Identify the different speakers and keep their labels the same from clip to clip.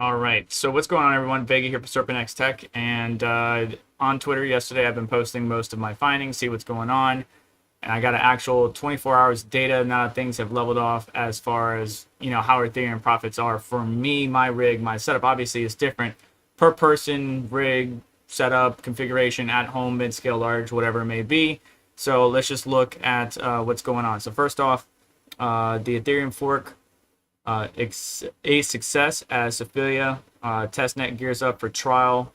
Speaker 1: All right. So what's going on, everyone? Vega here for SerpentX Tech, and on Twitter yesterday, I've been posting most of my findings, see what's going on, and I got an actual 24 hours data. Now that things have leveled off as far as how Ethereum profits are for me, my rig, my setup. Obviously, is different per person, rig, setup, configuration, at home, mid scale, large, whatever it may be. So let's just look at what's going on. So first off, the Ethereum fork. A success as Sophia testnet gears up for trial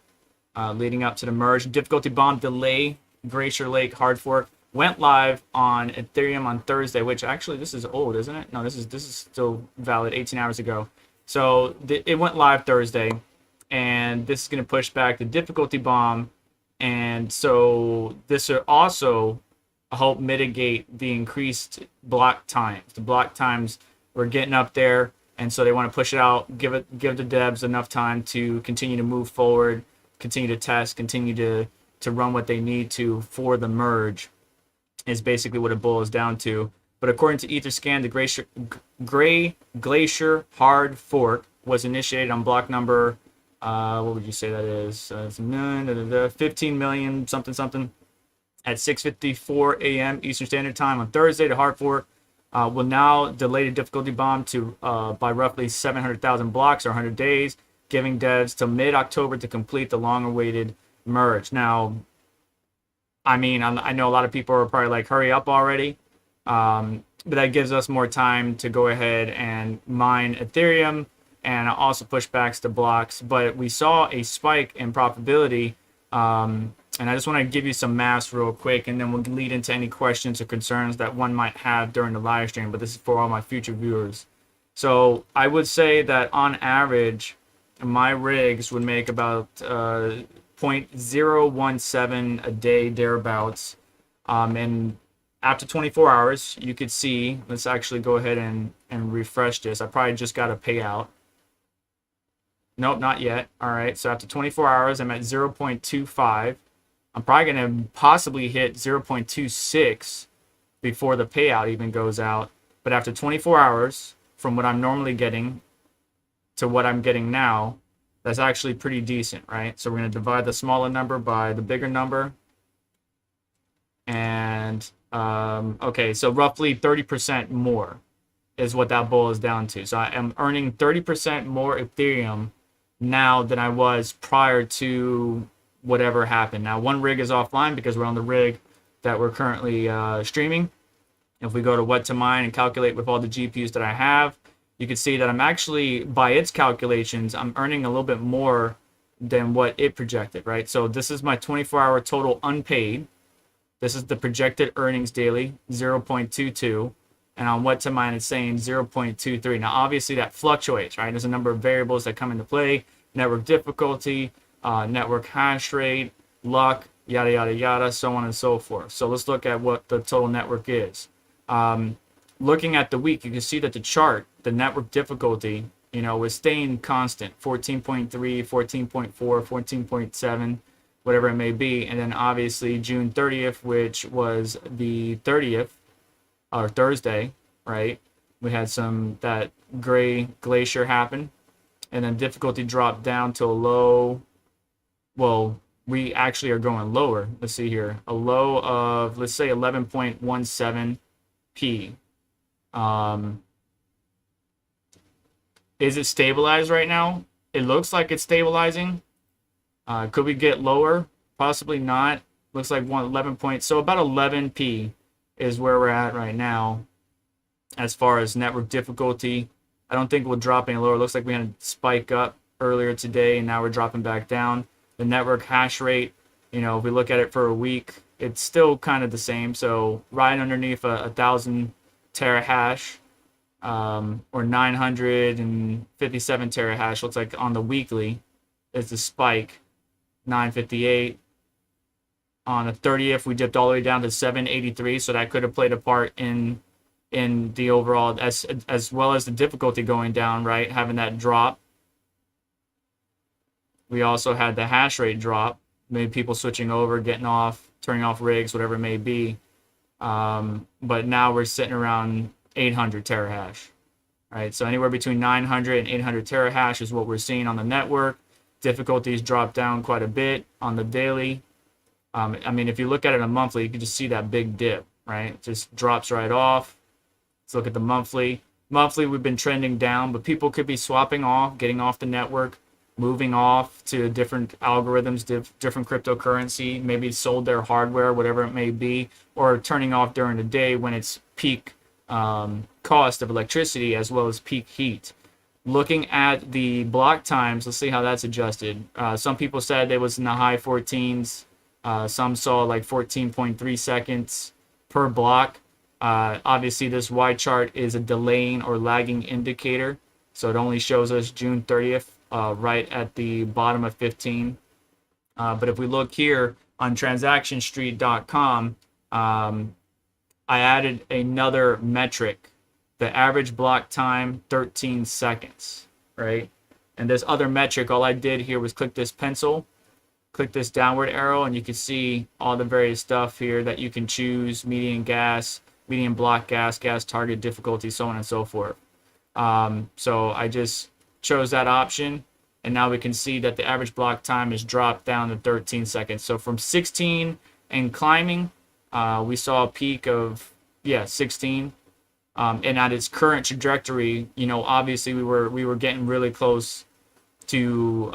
Speaker 1: leading up to the merge. Difficulty bomb delay. Glacier Lake hard fork went live on Ethereum on Thursday, which actually this is old, isn't it? No, this is still valid 18 hours ago. So it went live Thursday, and this is going to push back the difficulty bomb, and so this will also help mitigate the increased block times. The block times we're getting up there, and so they want to push it out, give the devs enough time to continue to move forward, continue to test, continue to run what they need to for the merge, is basically what it boils down to. But according to Etherscan, the Gray Glacier hard fork was initiated on block number, what would you say that is? It's 15 million something something at 6:54 a.m. Eastern Standard Time on Thursday. The hard fork will now delay the difficulty bomb to by roughly 700,000 blocks or 100 days, giving devs till mid-October to complete the long-awaited merge. Now, I mean, I know a lot of people are probably like, hurry up already, but that gives us more time to go ahead and mine Ethereum and also push backs to blocks. But we saw a spike in profitability, and I just want to give you some maths real quick, and then we'll lead into any questions or concerns that one might have during the live stream, but this is for all my future viewers. So I would say that on average, my rigs would make about 0.017 a day, thereabouts. And after 24 hours, you could see, let's actually go ahead and refresh this. I probably just got a payout. Nope, not yet. All right, so after 24 hours, I'm at 0.25. I'm probably going to possibly hit 0.26 before the payout even goes out. But after 24 hours, from what I'm normally getting to what I'm getting now, that's actually pretty decent, right? So we're going to divide the smaller number by the bigger number. And, okay, so roughly 30% more is what that boils down to. So I am earning 30% more Ethereum now than I was prior to whatever happened. Now, one rig is offline because we're on the rig that we're currently streaming. If we go to what to mine and calculate with all the GPUs that I have, you can see that I'm actually, by its calculations, I'm earning a little bit more than what it projected, right? So this is my 24-hour total unpaid. This is the projected earnings daily, 0.22. And on what to mine, it's saying 0.23. Now, obviously, that fluctuates, right? There's a number of variables that come into play: network difficulty, network hash rate, luck, yada, yada, yada, so on and so forth. So let's look at what the total network is. Looking at the week, you can see that the chart, the network difficulty, was staying constant, 14.3, 14.4, 14.7, whatever it may be. And then obviously June 30th, which was the 30th, or Thursday, right? We had that gray glacier happen, and then difficulty dropped down to a low. Well, we actually are going lower. Let's see here. A low of, let's say, 11.17 p. Is it stabilized right now? It looks like it's stabilizing. Could we get lower? Possibly not. Looks like 11 points. So about 11 p is where we're at right now as far as network difficulty. I don't think we'll drop any lower. It looks like we had a spike up earlier today, and now we're dropping back down. The network hash rate, if we look at it for a week, it's still kind of the same. So right underneath 1,000 terahash, or 957 terahash, looks like on the weekly is the spike, 958. On the 30th, we dipped all the way down to 783, so that could have played a part in the overall, as well as the difficulty going down, right? Having that drop. We also had the hash rate drop, maybe people switching over, getting off, turning off rigs, whatever it may be. But now we're sitting around 800 terahash. right? So anywhere between 900 and 800 terahash is what we're seeing on the network. Difficulties drop down quite a bit on the daily. I mean, if you look at it on monthly, you can just see that big dip, right? It just drops right off. Let's look at the monthly. Monthly, we've been trending down, but people could be swapping off, getting off the network, moving off to different algorithms, different cryptocurrency, maybe sold their hardware, whatever it may be, or turning off during the day when it's peak cost of electricity as well as peak heat. Looking at the block times, let's see how that's adjusted. Some people said it was in the high 14s. Some saw like 14.3 seconds per block. Obviously, this Y chart is a delaying or lagging indicator, so it only shows us June 30th, right at the bottom of 15. But if we look here on transactionstreet.com, I added another metric. The average block time, 13 seconds, right? And this other metric, all I did here was click this pencil, click this downward arrow, and you can see all the various stuff here that you can choose: median gas, median block gas, gas target difficulty, so on and so forth. So I just chose that option, and now we can see that the average block time is dropped down to 13 seconds. So from 16 and climbing, we saw a peak of 16. And at its current trajectory, you know, obviously we were getting really close to,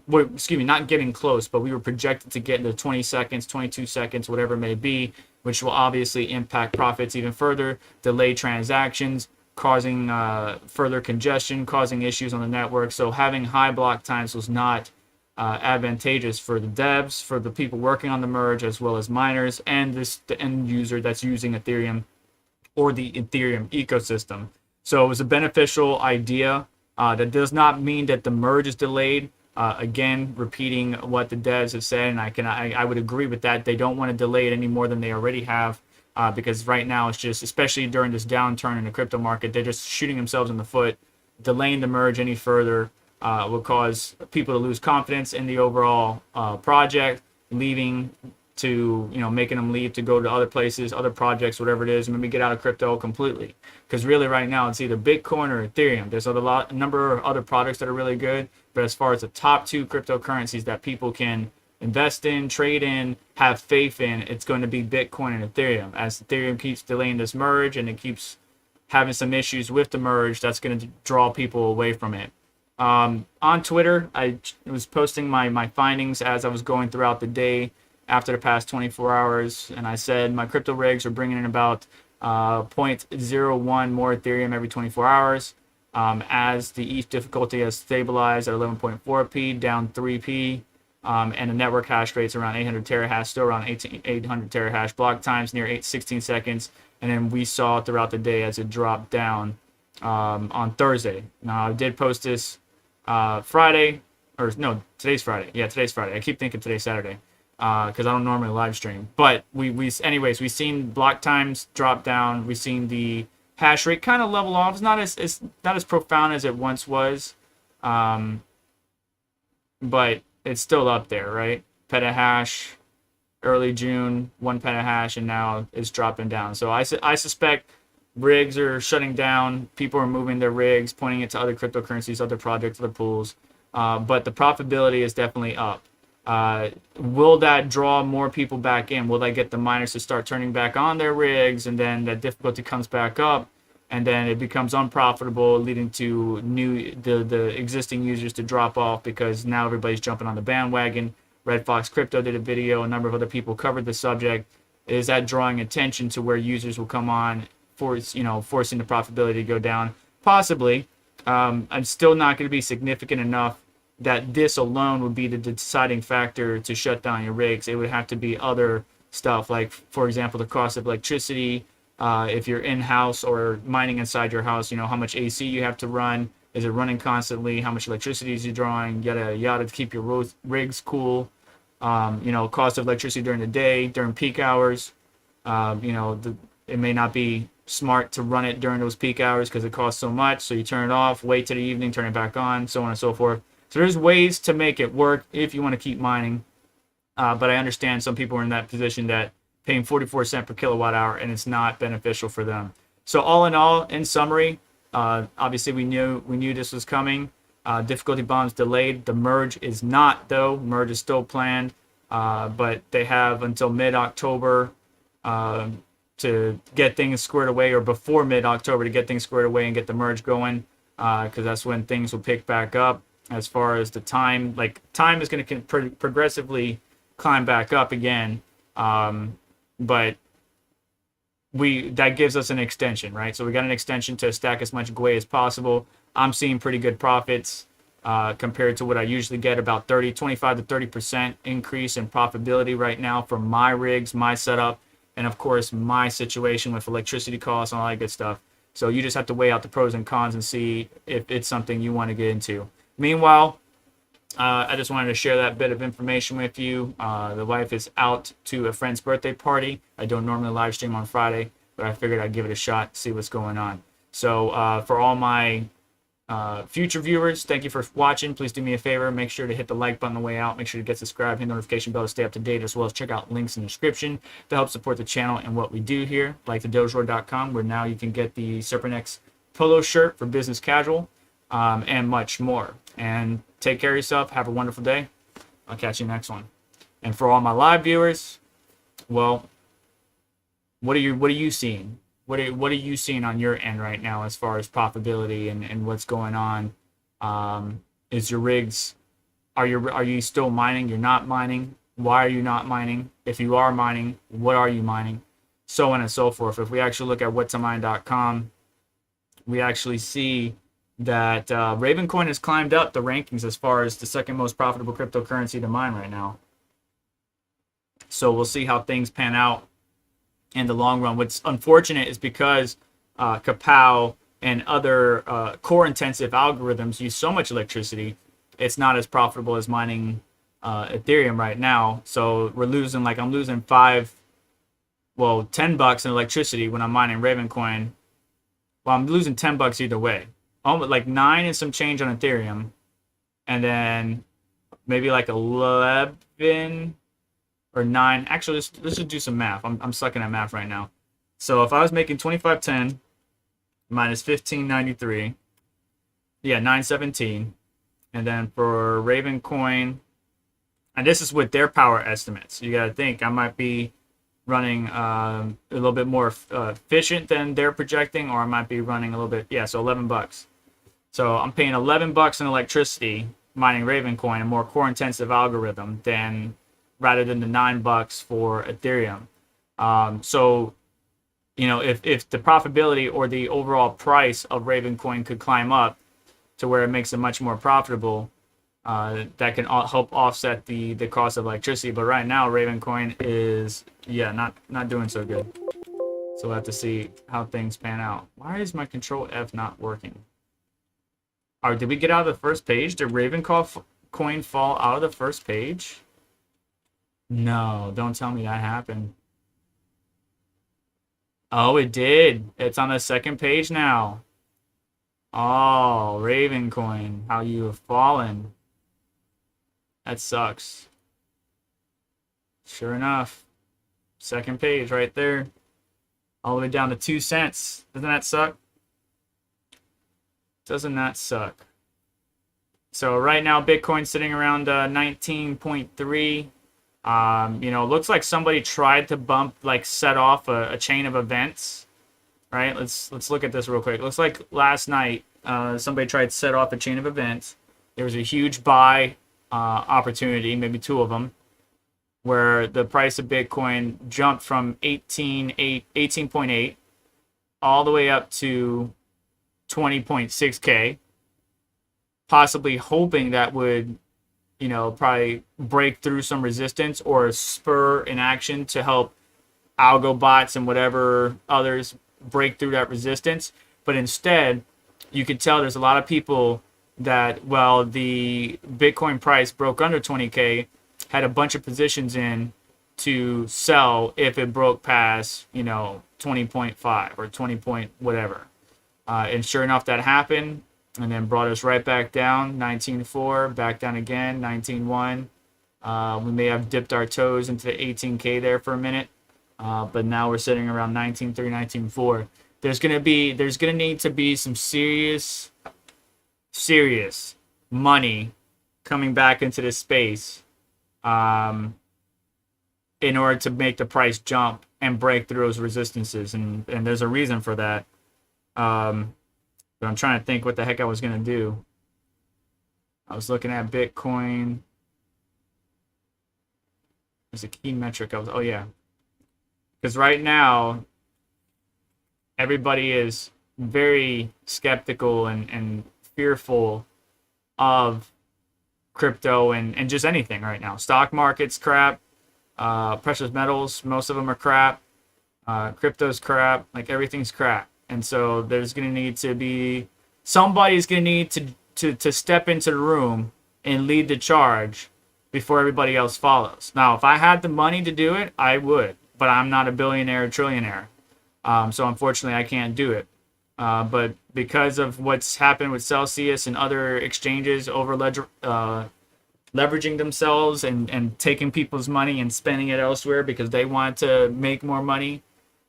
Speaker 1: not getting close, but we were projected to get into 20 seconds, 22 seconds, whatever it may be, which will obviously impact profits even further, delay transactions, causing further congestion, causing issues on the network. So having high block times was not advantageous for the devs, for the people working on the merge, as well as miners, and the end user that's using Ethereum or the Ethereum ecosystem. So it was a beneficial idea. That does not mean that the merge is delayed. Again, repeating what the devs have said, and I would agree with that. They don't want to delay it any more than they already have, because right now it's just, especially during this downturn in the crypto market, they're just shooting themselves in the foot. Delaying the merge any further will cause people to lose confidence in the overall project, leaving to, making them leave to go to other places, other projects, whatever it is, and maybe get out of crypto completely. Because really right now it's either Bitcoin or Ethereum. There's a number of other products that are really good, but as far as the top two cryptocurrencies that people can invest in, trade in, have faith in, it's going to be Bitcoin and Ethereum. As Ethereum keeps delaying this merge and it keeps having some issues with the merge, that's going to draw people away from it. On Twitter, I was posting my findings as I was going throughout the day after the past 24 hours, and I said my crypto rigs are bringing in about 0.01 more Ethereum every 24 hours. As the ETH difficulty has stabilized at 11.4p, down 3p, and the network hash rate's around 800 terahash, still around 800 terahash, block times near 16 seconds, and then we saw throughout the day as it dropped down on Thursday. Now, I did post this Friday, or no, today's Friday. Yeah, today's Friday. I keep thinking today's Saturday, because I don't normally live stream. But we've seen block times drop down. We've seen the hash rate kind of level off. It's not as profound as it once was, but it's still up there, right? Petahash, early June, 1 petahash, and now it's dropping down. So I suspect rigs are shutting down. People are moving their rigs, pointing it to other cryptocurrencies, other projects, other pools. But the profitability is definitely up. Will that draw more people back in? Will that get the miners to start turning back on their rigs, and then that difficulty comes back up, and then it becomes unprofitable, leading to the existing users to drop off because now everybody's jumping on the bandwagon. Red Fox Crypto did a video. A number of other people covered the subject. Is that drawing attention to where users will come on, forcing the profitability to go down? Possibly. I'm still not going to be significant enough that this alone would be the deciding factor to shut down your rigs. It would have to be other stuff, like, for example, the cost of electricity. If you're in-house or mining inside your house, how much AC you have to run. Is it running constantly? How much electricity is you drawing? Yada, yada, to keep your rigs cool. Cost of electricity during the day, during peak hours. It may not be smart to run it during those peak hours because it costs so much. So you turn it off, wait till the evening, turn it back on, so on and so forth. So there's ways to make it work if you want to keep mining. But I understand some people are in that position that paying 44 cents per kilowatt hour and it's not beneficial for them. So all in all, in summary, Obviously, we knew this was coming. Difficulty bombs delayed. The merge is not, though. Merge is still planned, but they have until mid-October to get things squared away, or before mid-October to get things squared away and get the merge going, because that's when things will pick back up. As far as the time, like time is going to progressively climb back up again, but that gives us an extension, right? So we got an extension to stack as much GUI as possible. I'm seeing pretty good profits compared to what I usually get, about 25 to 30% increase in profitability right now for my rigs, my setup, and of course my situation with electricity costs and all that good stuff. So you just have to weigh out the pros and cons and see if it's something you want to get into. Meanwhile, I just wanted to share that bit of information with you. The wife is out to a friend's birthday party. I don't normally live stream on Friday, but I figured I'd give it a shot, see what's going on. So for all my future viewers, thank you for watching. Please do me a favor. Make sure to hit the like button on the way out. Make sure to get subscribed, hit the notification bell to stay up to date, as well as check out links in the description to help support the channel and what we do here, like the dogecoin.com, where now you can get the SerpentX polo shirt for business casual, and much more. And take care of yourself. Have a wonderful day. I'll catch you next one. And for all my live viewers, well, what are you seeing? What are you seeing on your end right now as far as profitability and what's going on? Is your rigs, are you still mining? You're not mining. Why are you not mining? If you are mining, what are you mining? So on and so forth. If we actually look at whattomine.com, we actually see that Ravencoin has climbed up the rankings as far as the second most profitable cryptocurrency to mine right now. So we'll see how things pan out in the long run. What's unfortunate is because Kapow and other core intensive algorithms use so much electricity, it's not as profitable as mining Ethereum right now. So we're losing, like I'm losing $10 in electricity when I'm mining Ravencoin. Well, I'm losing $10 either way. Almost like 9 and some change on Ethereum, and then maybe like 11 or 9. Actually, let's just do some math. I'm sucking at math right now. So if I was making 2510 minus 1593, yeah, 917, and then for Ravencoin, and this is with their power estimates. You got to think I might be running a little bit more efficient than they're projecting, or I might be running a little bit, yeah, so $11. So I'm paying $11 in electricity mining Ravencoin, a more core intensive algorithm, rather than the $9 for Ethereum. So, you know, if the profitability or the overall price of Ravencoin could climb up to where it makes it much more profitable, that can help offset the cost of electricity. But right now, Ravencoin is, yeah, not doing so good. So we'll have to see how things pan out. Why is my Control F not working? All right, did we get out of the first page? Did Ravencoin fall out of the first page? No, don't tell me that happened. Oh, it did. It's on the second page now. Oh, Ravencoin, how you have fallen. That sucks. Sure enough. Second page right there. All the way down to 2 cents. Doesn't that suck? Doesn't that suck? So right now, Bitcoin's sitting around 19.3. You know, looks like somebody tried to set off a chain of events. Right? Let's look at this real quick. Looks like last night, somebody tried to set off a chain of events. There was a huge buy opportunity, maybe 2 of them, where the price of Bitcoin jumped from 18.8 all the way up to 20.6K, possibly hoping that would, you know, probably break through some resistance or spur an action to help algo bots and whatever others break through that resistance. But instead, you could tell there's a lot of people that, well, the Bitcoin price broke under 20K, had a bunch of positions in to sell if it broke past, you know, 20.5 or 20 point whatever. And sure enough, that happened, and then brought us right back down, 19.4, back down again, 19.1. We may have dipped our toes into the 18K there for a minute, but now we're sitting around 19.3, 19.4. there's gonna need to be some serious money coming back into this space, in order to make the price jump and break through those resistances, and there's a reason for that. But I'm trying to think what the heck I was gonna do. I was looking at Bitcoin. There's a key metric. Oh yeah, because right now everybody is very skeptical and fearful of crypto and just anything right now. Stock market's crap. Precious metals, most of them are crap. Crypto's crap. Like, everything's crap. And so there's going to need to be, somebody's going to need to step into the room and lead the charge before everybody else follows. Now, if I had the money to do it, I would. But I'm not a billionaire or trillionaire. So unfortunately, I can't do it. But because of what's happened with Celsius and other exchanges leveraging themselves and taking people's money and spending it elsewhere because they want to make more money,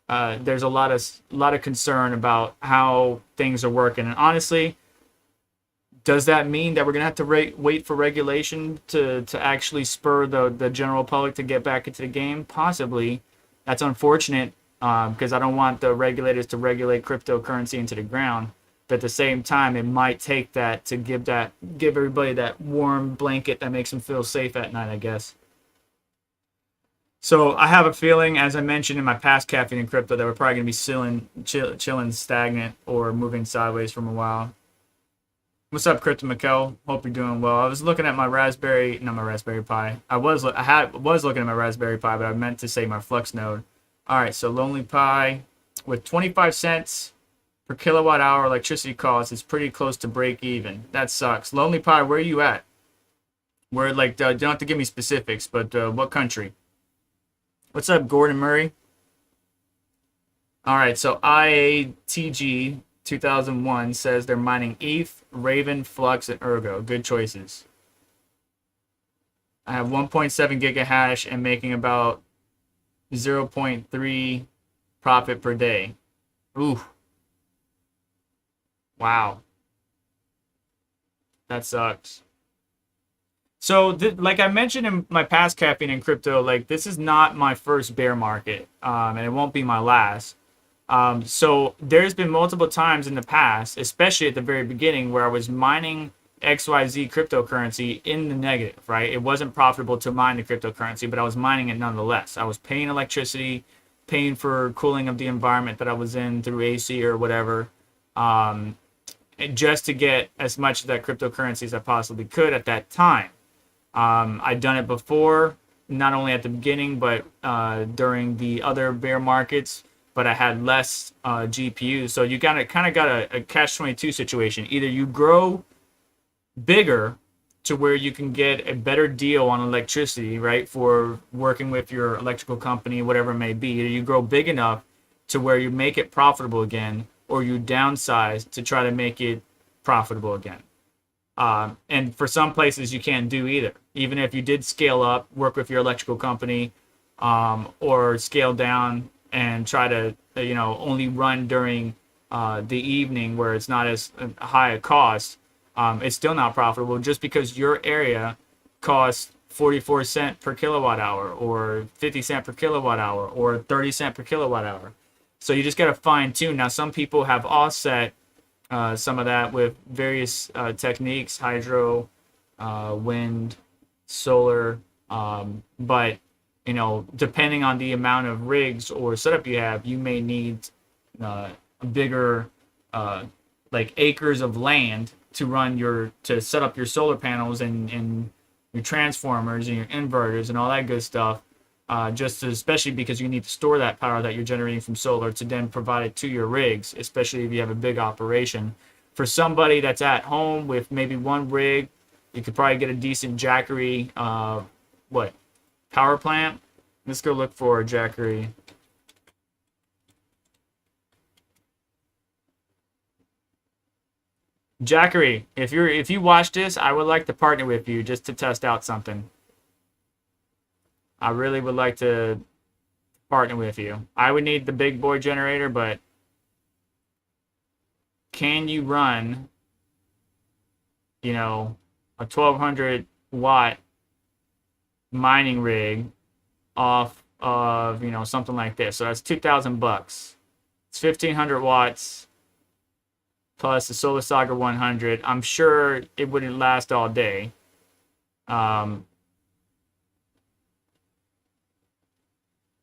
Speaker 1: there's a lot of concern about how things are working. And honestly, does that mean that we're gonna have to wait for regulation to actually spur the general public to get back into the game? Possibly. That's unfortunate, because I don't want the regulators to regulate cryptocurrency into the ground. But at the same time, it might take that to give everybody that warm blanket that makes them feel safe at night, I guess. So I have a feeling, as I mentioned in my past caffeine and crypto, that we're probably going to be chilling stagnant or moving sideways from a while. What's up, Crypto Mikkel? Hope you're doing well. I was looking at my Raspberry Pi. I was looking at my Raspberry Pi, but I meant to say my Flux node. All right, so Lonely Pi with 25 cents per kilowatt hour electricity cost is pretty close to break even. That sucks. Lonely Pi, where are you at? Where, like, you don't have to give me specifics, but what country? What's up, Gordon Murray? All right, so IATG 2001 says they're mining ETH, Raven, Flux, and Ergo. Good choices. I have 1.7 gigahash and making about 0.3 profit per day. Ooh. Wow. That sucks. So, like I mentioned in my past caffeine and crypto, like, this is not my first bear market, and it won't be my last. So there's been multiple times in the past, especially at the very beginning, where I was mining XYZ cryptocurrency in the negative, right? It wasn't profitable to mine the cryptocurrency, but I was mining it nonetheless. I was paying electricity, paying for cooling of the environment that I was in through AC or whatever, just to get as much of that cryptocurrency as I possibly could at that time. I'd done it before, not only at the beginning, but during the other bear markets, but I had less GPUs. So you kind of got a catch-22 situation. Either you grow bigger to where you can get a better deal on electricity, right, for working with your electrical company, whatever it may be. Either you grow big enough to where you make it profitable again, or you downsize to try to make it profitable again. And for some places, you can't do either. Even if you did scale up, work with your electrical company, or scale down and try to, only run during the evening where it's not as high a cost, it's still not profitable just because your area costs 44 cents per kilowatt hour or 50 cents per kilowatt hour or 30 cents per kilowatt hour. So you just got to fine tune. Now, some people have offset some of that with various techniques, hydro, wind, solar, but depending on the amount of rigs or setup you have, you may need bigger like acres of land to set up your solar panels and your transformers and your inverters and all that good stuff. Especially because you need to store that power that you're generating from solar to then provide it to your rigs, especially if you have a big operation. For somebody that's at home with maybe one rig, you could probably get a decent Jackery, power plant. Let's go look for a Jackery. Jackery, if you watch this, I would like to partner with you just to test out something. I really would like to partner with you. I would need the big boy generator, but can you run, you know, a 1200 watt mining rig off of, you know, something like this? So that's $2,000. It's 1500 watts plus the Solar Saga 100. I'm sure it wouldn't last all day.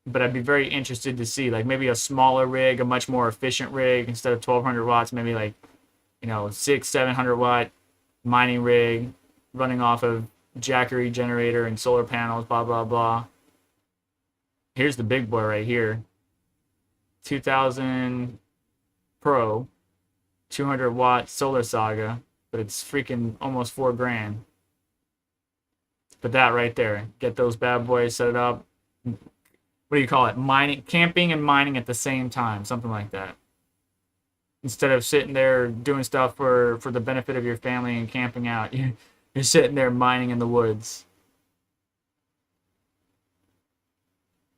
Speaker 1: But I'd be very interested to see, like, maybe a smaller rig, a much more efficient rig, instead of 1200 watts, maybe like, you know, 700 watt mining rig running off of Jackery generator and solar panels, blah, blah, blah. Here's the big boy right here. 2000 Pro, 200 watt Solar Saga, but it's freaking almost $4,000. But that right there, get those bad boys set up. What do you call it? Mining, camping and mining at the same time, something like that. Instead of sitting there doing stuff for the benefit of your family and camping out, you're sitting there mining in the woods.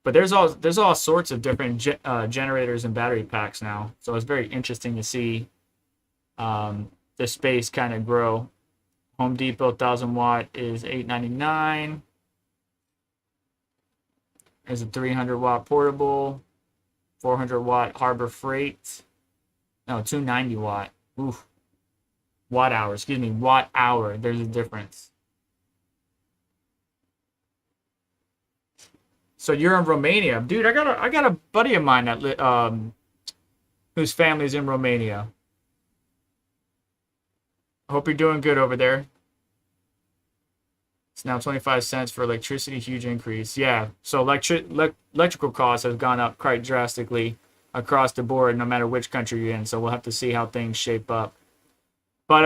Speaker 1: But there's all sorts of different generators and battery packs now, so it's very interesting to see the space kind of grow. Home Depot 1000 watt is $899. There's a 300 watt portable, 400 watt Harbor Freight. No, 290 watt. Oof. Watt hour, excuse me, watt hour. There's a difference. So you're in Romania, dude. I got a buddy of mine that whose family's in Romania. I hope you're doing good over there. It's now 25 cents for electricity, huge increase. Yeah, so electrical costs have gone up quite drastically across the board, no matter which country you're in. So we'll have to see how things shape up. But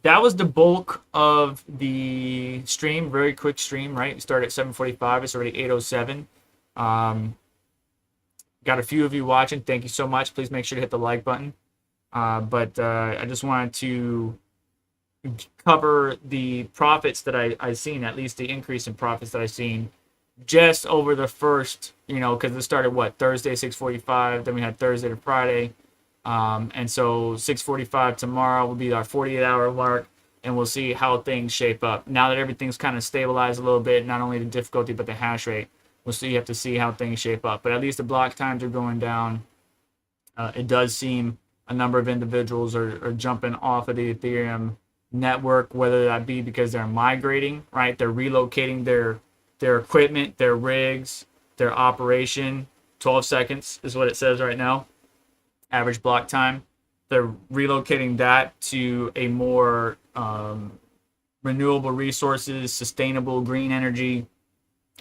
Speaker 1: that was the bulk of the stream. Very quick stream, right? We started at 7:45. It's already 8:07. Got a few of you watching. Thank you so much. Please make sure to hit the like button. But I just wanted to cover the profits that I seen, at least the increase in profits that I seen just over the first, you know, because it started Thursday 6:45, then we had Thursday to Friday, and so 6:45 tomorrow will be our 48-hour mark, and we'll see how things shape up. Now that everything's kind of stabilized a little bit, not only the difficulty but the hash rate, you have to see how things shape up. But at least the block times are going down. It does seem a number of individuals are jumping off of the Ethereum network, whether that be because they're migrating, right? They're relocating their equipment, their rigs, their operation. 12 seconds is what it says right now, average block time. They're relocating that to a more renewable resources, sustainable green energy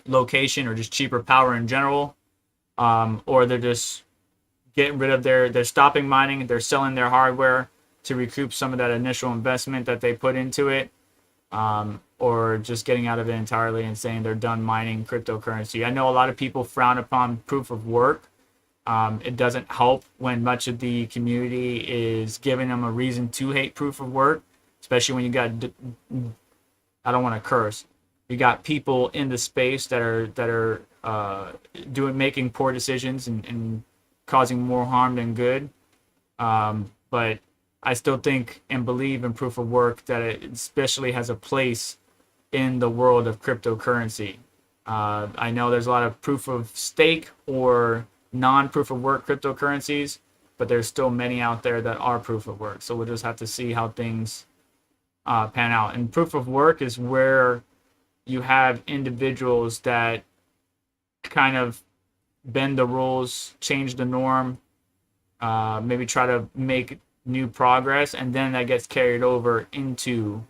Speaker 1: location, or just cheaper power in general. Or they're just getting rid of they're stopping mining, they're selling their hardware to recoup some of that initial investment that they put into it, or just getting out of it entirely and saying they're done mining cryptocurrency. I know a lot of people frown upon proof of work. It doesn't help when much of the community is giving them a reason to hate proof of work, especially when you got, I don't want to curse, you got people in the space that are making poor decisions and causing more harm than good. But I still think and believe in proof of work, that it especially has a place in the world of cryptocurrency. I know there's a lot of proof of stake or non-proof of work cryptocurrencies, but there's still many out there that are proof of work. So we'll just have to see how things pan out. And proof of work is where you have individuals that kind of bend the rules, change the norm, maybe try to make new progress, and then that gets carried over into,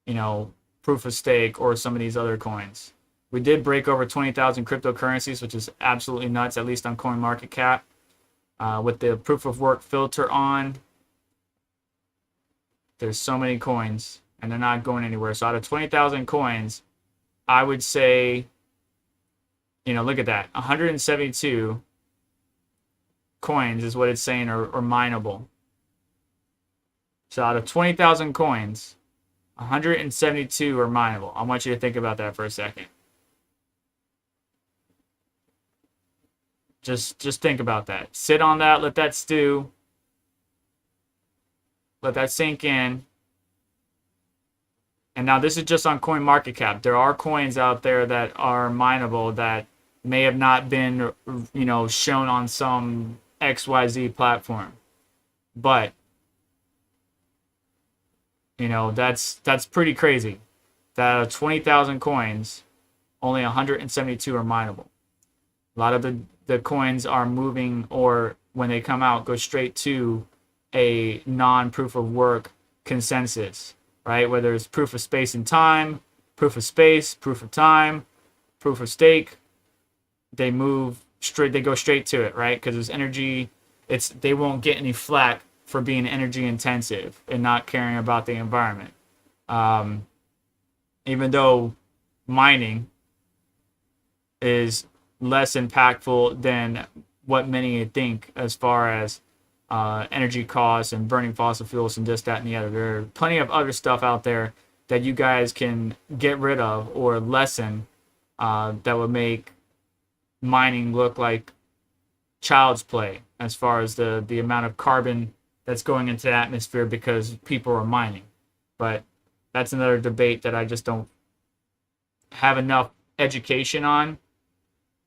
Speaker 1: you know, proof of stake or some of these other coins. We did break over 20,000 cryptocurrencies, which is absolutely nuts, at least on CoinMarketCap. With the proof of work filter on, there's so many coins and they're not going anywhere. So out of 20,000 coins, I would say, you know, look at that, 172 coins is what it's saying are mineable. So out of 20,000 coins, 172 are mineable. I want you to think about that for a second. Just think about that. Sit on that, let that stew. Let that sink in. And now this is just on CoinMarketCap. There are coins out there that are mineable that may have not been, shown on some XYZ platform. But, that's pretty crazy. That out of 20,000 coins, only 172 are mineable. A lot of the coins are moving, or when they come out, go straight to a non-proof of work consensus, right? Whether it's proof of space and time, proof of space, proof of time, proof of stake, they go straight to it, right? Because it's energy, they won't get any flack for being energy intensive and not caring about the environment. Even though mining is less impactful than what many think as far as energy costs and burning fossil fuels and this, that, and the other. There are plenty of other stuff out there that you guys can get rid of or lessen that would make mining look like child's play as far as the amount of carbon that's going into the atmosphere because people are mining. But that's another debate that I just don't have enough education on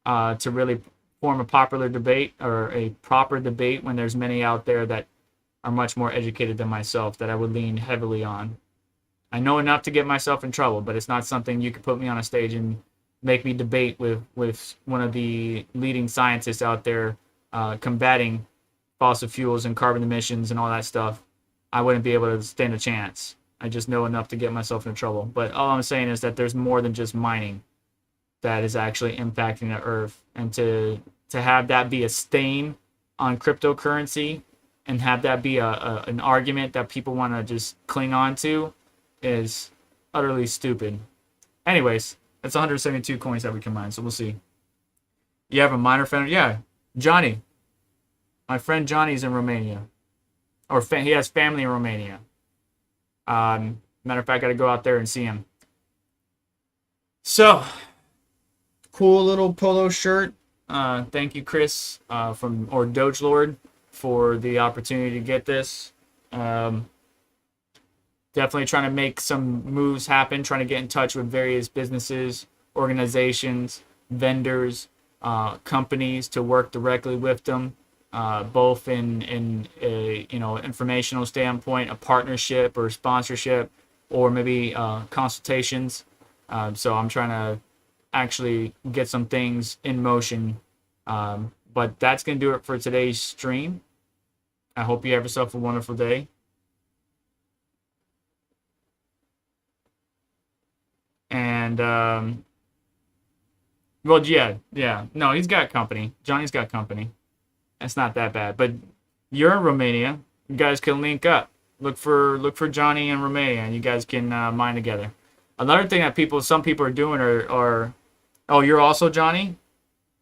Speaker 1: to really form a popular debate or a proper debate when there's many out there that are much more educated than myself that I would lean heavily on. I know enough to get myself in trouble, but it's not something you could put me on a stage and make me debate with one of the leading scientists out there combating fossil fuels and carbon emissions and all that stuff. I wouldn't be able to stand a chance. I just know enough to get myself in trouble. But all I'm saying is that there's more than just mining that is actually impacting the earth, and to have that be a stain on cryptocurrency and have that be an argument that people want to just cling on to is utterly stupid. Anyways, that's 172 coins that we can mine, so we'll see. You have a miner friend? Yeah, Johnny. My friend Johnny's in Romania. Or he has family in Romania. Matter of fact, I got to go out there and see him. So, cool little polo shirt. Thank you, Chris, or Doge Lord, for the opportunity to get this. Definitely trying to make some moves happen, trying to get in touch with various businesses, organizations, vendors, companies to work directly with them, both in a informational standpoint, a partnership or sponsorship, or maybe consultations. So I'm trying to actually get some things in motion. But that's going to do it for today's stream. I hope you have yourself a wonderful day. And, well, yeah. No, he's got company. Johnny's got company. It's not that bad. But you're in Romania. You guys can link up. Look for Johnny in Romania, and you guys can mine together. Another thing that some people are doing are oh, you're also Johnny?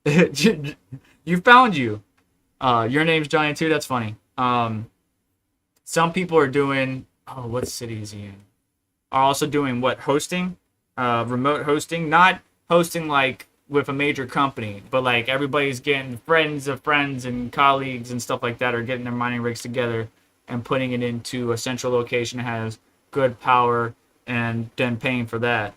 Speaker 1: You found you. Your name's Johnny too? That's funny. Some people are doing, what city is he in? Are also doing what? Hosting? Remote hosting? Not hosting like with a major company, but like everybody's getting friends of friends and colleagues and stuff like that are getting their mining rigs together and putting it into a central location that has good power and then paying for that.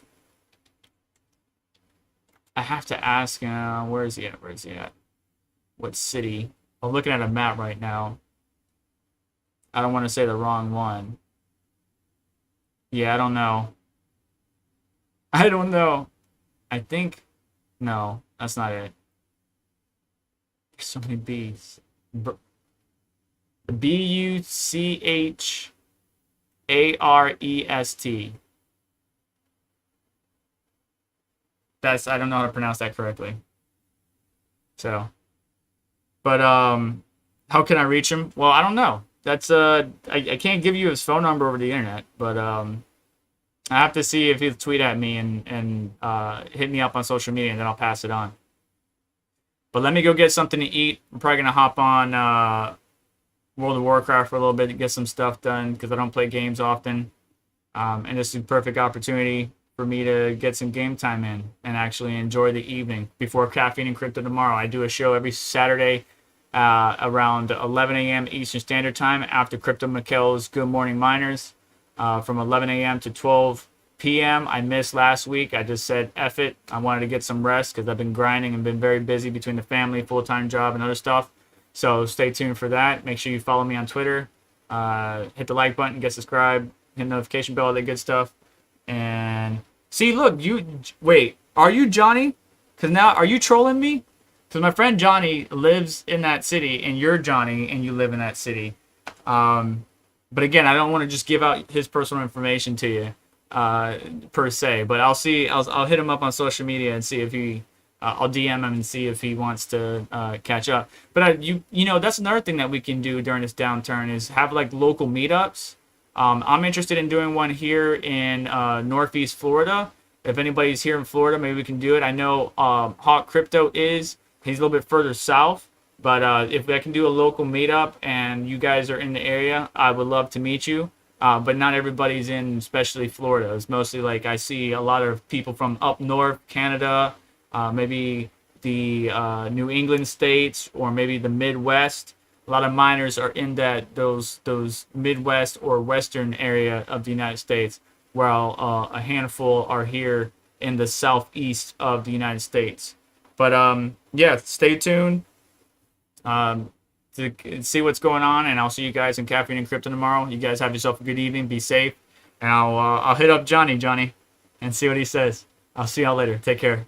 Speaker 1: I have to ask, where is he at? What city? I'm looking at a map right now. I don't want to say the wrong one. Yeah, I don't know. I think, no, that's not it. There's so many B's. Bucharest. I don't know how to pronounce that correctly. So, but how can I reach him? Well, I don't know. That's I can't give you his phone number over the internet, but I have to see if he'll tweet at me and hit me up on social media, and then I'll pass it on. But let me go get something to eat. I'm probably gonna hop on World of Warcraft for a little bit to get some stuff done because I don't play games often, and this is a perfect opportunity for me to get some game time in and actually enjoy the evening before Caffeine and Crypto tomorrow. I do a show every Saturday around 11 a.m. Eastern Standard Time after Crypto Mikhail's Good Morning Miners from 11 a.m. to 12 p.m. I missed last week. I just said F it. I wanted to get some rest because I've been grinding and been very busy between the family, full-time job, and other stuff. So stay tuned for that. Make sure you follow me on Twitter. Hit the like button, get subscribed, hit the notification bell, all that good stuff. And see, look, wait, are you Johnny? Because now, are you trolling me? Because my friend Johnny lives in that city, and you're Johnny, and you live in that city. But again, I don't want to just give out his personal information to you, per se. But I'll hit him up on social media and see if he, I'll DM him and see if he wants to catch up. But you know, that's another thing that we can do during this downturn is have like local meetups. I'm interested in doing one here in Northeast Florida. If anybody's here in Florida, maybe we can do it. I know Hawk Crypto is. He's a little bit further south. But if I can do a local meetup and you guys are in the area, I would love to meet you. But not everybody's in, especially Florida. It's mostly like I see a lot of people from up north, Canada, maybe the New England states, or maybe the Midwest. A lot of miners are in those Midwest or Western area of the United States, while a handful are here in the southeast of the United States. But yeah, stay tuned to see what's going on, and I'll see you guys in Caffeine and Crypto tomorrow. You guys have yourself a good evening. Be safe, and I'll hit up Johnny, and see what he says. I'll see y'all later. Take care.